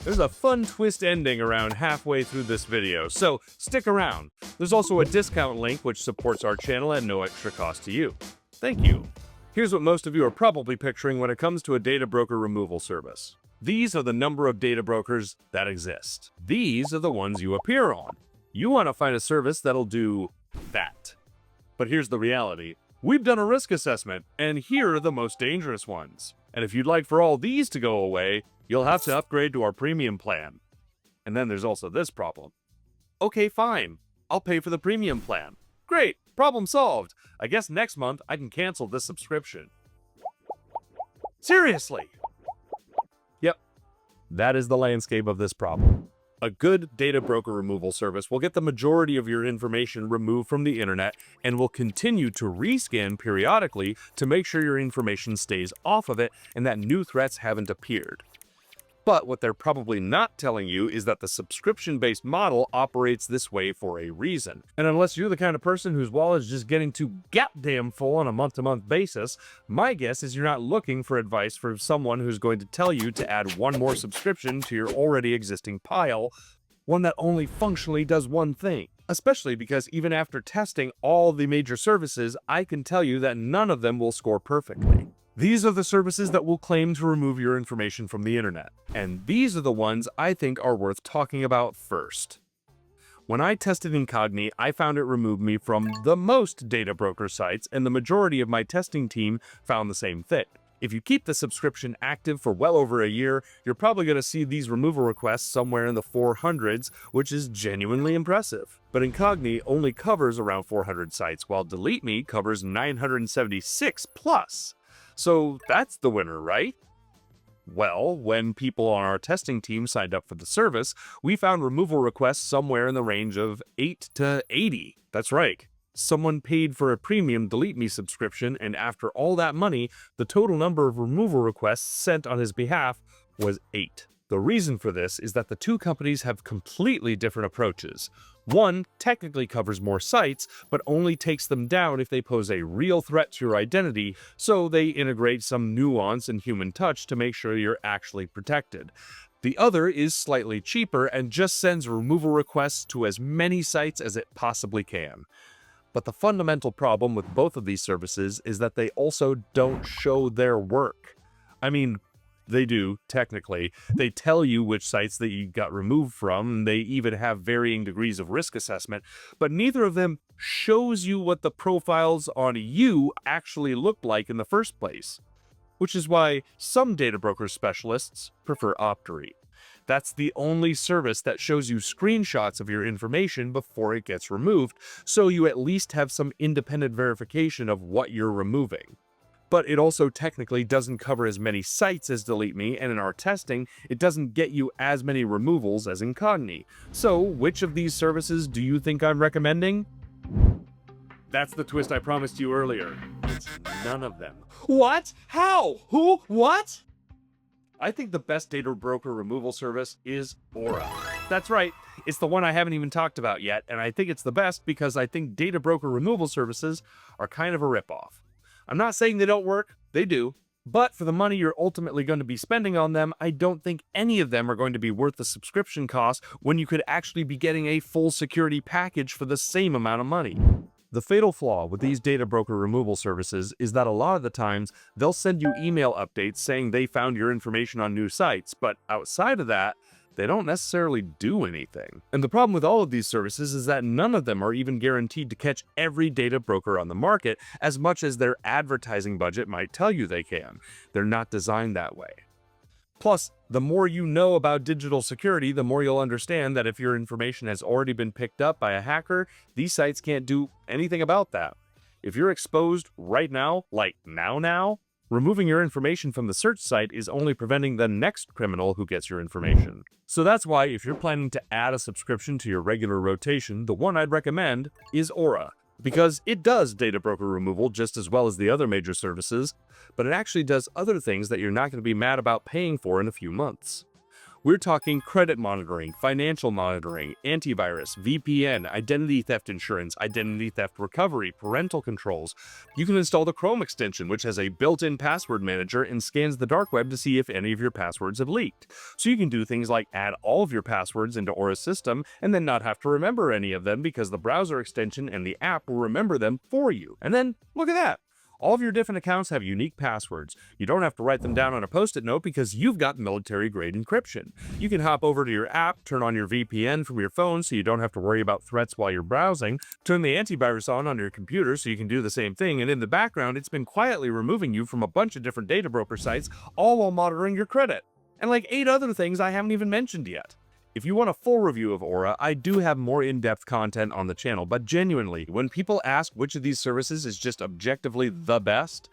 There's a fun twist ending around halfway through this video, so stick around. There's also a discount link which supports our channel at no extra cost to you. Thank you. Here's what most of you are probably picturing when it comes to a data broker removal service. These are the number of data brokers that exist. These are the ones you appear on. You want to find a service that'll do that. But here's the reality. We've done a risk assessment, and here are the most dangerous ones. And if you'd like for all these to go away, you'll have to upgrade to our premium plan. And then there's also this problem. Okay, fine. I'll pay for the premium plan. Great, problem solved. I guess next month I can cancel this subscription. Seriously! Yep, that is the landscape of this problem. A good data broker removal service will get the majority of your information removed from the internet and will continue to rescan periodically to make sure your information stays off of it and that new threats haven't appeared. But what they're probably not telling you is that the subscription-based model operates this way for a reason. And unless you're the kind of person whose wallet is just getting too goddamn full on a month-to-month basis, my guess is you're not looking for advice from someone who's going to tell you to add one more subscription to your already existing pile, one that only functionally does one thing. Especially because even after testing all the major services, I can tell you that none of them will score perfectly. These are the services that will claim to remove your information from the internet, and these are the ones I think are worth talking about first. When I tested Incogni, I found it removed me from the most data broker sites, and the majority of my testing team found the same thing. If you keep the subscription active for well over a year, you're probably going to see these removal requests somewhere in the 400s, which is genuinely impressive. But Incogni only covers around 400 sites, while DeleteMe covers 976 plus. So that's the winner, right? Well, when people on our testing team signed up for the service, we found removal requests somewhere in the range of 8 to 80. That's right. Someone paid for a premium DeleteMe subscription, and after all that money, the total number of removal requests sent on his behalf was 8. The reason for this is that the two companies have completely different approaches. One technically covers more sites, but only takes them down if they pose a real threat to your identity, so they integrate some nuance and human touch to make sure you're actually protected. The other is slightly cheaper and just sends removal requests to as many sites as it possibly can. But the fundamental problem with both of these services is that they also don't show their work. I mean, they do, technically. They tell you which sites that you got removed from, and they even have varying degrees of risk assessment, but neither of them shows you what the profiles on you actually look like in the first place. Which is why some data broker specialists prefer Optery. That's the only service that shows you screenshots of your information before it gets removed, so you at least have some independent verification of what you're removing. But it also technically doesn't cover as many sites as DeleteMe, and in our testing, it doesn't get you as many removals as Incogni. So, which of these services do you think I'm recommending? That's the twist I promised you earlier. It's none of them. What? How? Who? What? I think the best data broker removal service is Aura. That's right, it's the one I haven't even talked about yet, and I think it's the best because I think data broker removal services are kind of a ripoff. I'm not saying they don't work, they do, but for the money you're ultimately going to be spending on them, I don't think any of them are going to be worth the subscription cost when you could actually be getting a full security package for the same amount of money. The fatal flaw with these data broker removal services is that a lot of the times they'll send you email updates saying they found your information on new sites, but outside of that, they don't necessarily do anything. And the problem with all of these services is that none of them are even guaranteed to catch every data broker on the market as much as their advertising budget might tell you they can. They're not designed that way. Plus, the more you know about digital security, the more you'll understand that if your information has already been picked up by a hacker, these sites can't do anything about that. If you're exposed right now, like now, removing your information from the search site is only preventing the next criminal who gets your information. So that's why if you're planning to add a subscription to your regular rotation, the one I'd recommend is Aura. Because it does data broker removal just as well as the other major services, but it actually does other things that you're not going to be mad about paying for in a few months. We're talking credit monitoring, financial monitoring, antivirus, VPN, identity theft insurance, identity theft recovery, parental controls. You can install the Chrome extension, which has a built-in password manager and scans the dark web to see if any of your passwords have leaked. So you can do things like add all of your passwords into Aura's system and then not have to remember any of them because the browser extension and the app will remember them for you. And then, look at that! All of your different accounts have unique passwords. You don't have to write them down on a post-it note because you've got military-grade encryption. You can hop over to your app, turn on your VPN from your phone so you don't have to worry about threats while you're browsing, turn the antivirus on your computer so you can do the same thing, and in the background, it's been quietly removing you from a bunch of different data broker sites, all while monitoring your credit. And like 8 other things I haven't even mentioned yet. If you want a full review of Aura, I do have more in-depth content on the channel, but genuinely, when people ask which of these services is just objectively the best,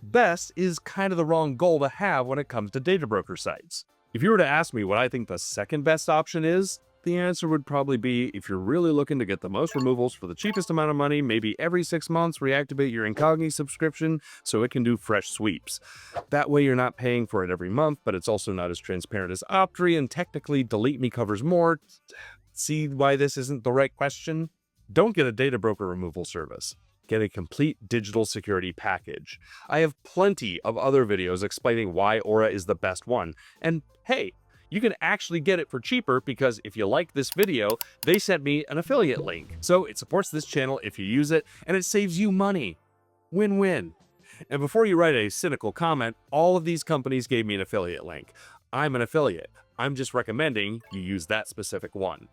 best is kind of the wrong goal to have when it comes to data broker sites. If you were to ask me what I think the second best option is, the answer would probably be if you're really looking to get the most removals for the cheapest amount of money, maybe every 6 months reactivate your Incogni subscription so it can do fresh sweeps. That way you're not paying for it every month, but it's also not as transparent as Optery, and technically DeleteMe covers more. See why this isn't the right question? Don't get a data broker removal service. Get a complete digital security package. I have plenty of other videos explaining why Aura is the best one. And hey, you can actually get it for cheaper because if you like this video, they sent me an affiliate link. So it supports this channel if you use it, and it saves you money. Win-win. And before you write a cynical comment, all of these companies gave me an affiliate link. I'm an affiliate. I'm just recommending you use that specific one.